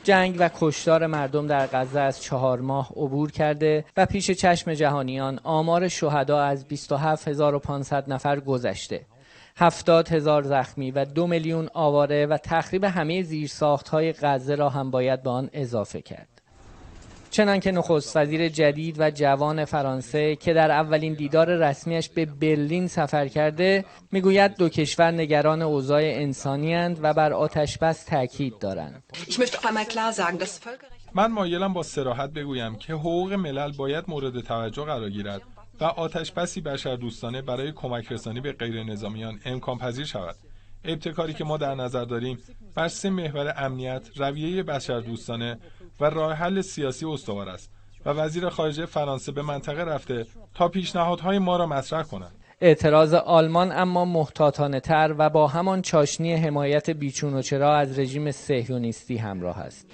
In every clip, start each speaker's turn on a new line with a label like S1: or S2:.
S1: جنگ و کشتار مردم در غزه از 4 ماه عبور کرده و پیش چشم جهانیان آمار شهدا از 27500 نفر گذشته. 70,000 زخمی و 2 میلیون آواره و تخریب همه زیرساخت‌های غزه را هم باید به آن اضافه کرد. چنانکه نخست وزیر جدید و جوان فرانسه که در اولین دیدار رسمیش به برلین سفر کرده میگوید دو کشور نگران اوضاع انسانی اند و بر آتش‌بس تاکید دارند.
S2: من مایلم با صراحت بگویم که حقوق ملل باید مورد توجه قرار گیرد و آتش‌بسی بشردوستانه برای کمک رسانی به غیر نظامیان امکان پذیر شود. ابتکاری که ما در نظر داریم بر 3 محور امنیت، رویه بشردوستانه و راه حل سیاسی استوار است و وزیر خارجه فرانسه به منطقه رفته تا پیشنهادهای ما را مطرح کند.
S1: اعتراض آلمان اما محتاطانه تر و با همان چاشنی حمایت بیچون و چرا از رژیم صهیونیستی همراه است.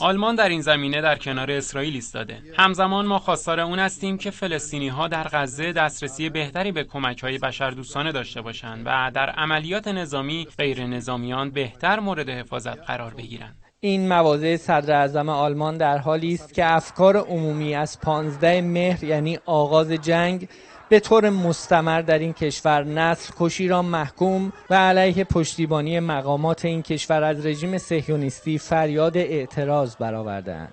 S3: آلمان در این زمینه در کنار اسرائیل ایستاده. همزمان ما خواستار اون هستیم که فلسطینی‌ها در غزه دسترسی بهتری به کمک‌های بشردوستانه داشته باشند و در عملیات نظامی غیر نظامیان بهتر مورد حفاظت قرار بگیرند.
S1: این مواضع صدر اعظم آلمان در حالی است که افکار عمومی از 15 مهر یعنی آغاز جنگ به طور مستمر در این کشور نسل کشی را محکوم و علیه پشتیبانی مقامات این کشور از رژیم صهیونیستی فریاد اعتراض برآورده‌اند.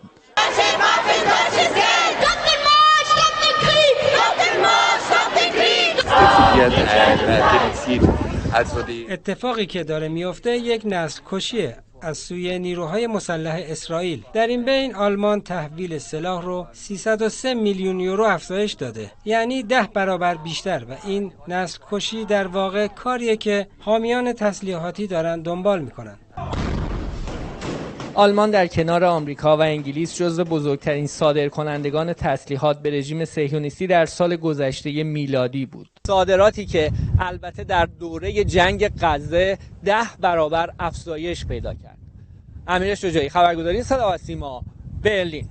S4: اتفاقی که داره میفته یک نسل کشیه از سوی نیروهای مسلح اسرائیل. در این بین آلمان تحویل سلاح رو 303 میلیون یورو افزایش داده، یعنی 10 برابر بیشتر، و این نسل کشی در واقع کاریه که حامیان تسلیحاتی دارن دنبال میکنن.
S1: آلمان در کنار آمریکا و انگلیس جزو بزرگترین صادرکنندگان تسلیحات به رژیم صهیونیستی در سال گذشته میلادی بود. صادراتی که البته در دوره جنگ غزه 10 برابر افزایش پیدا کرد. امیر شجاعی، خبرگزاری صدا و سیما، برلین.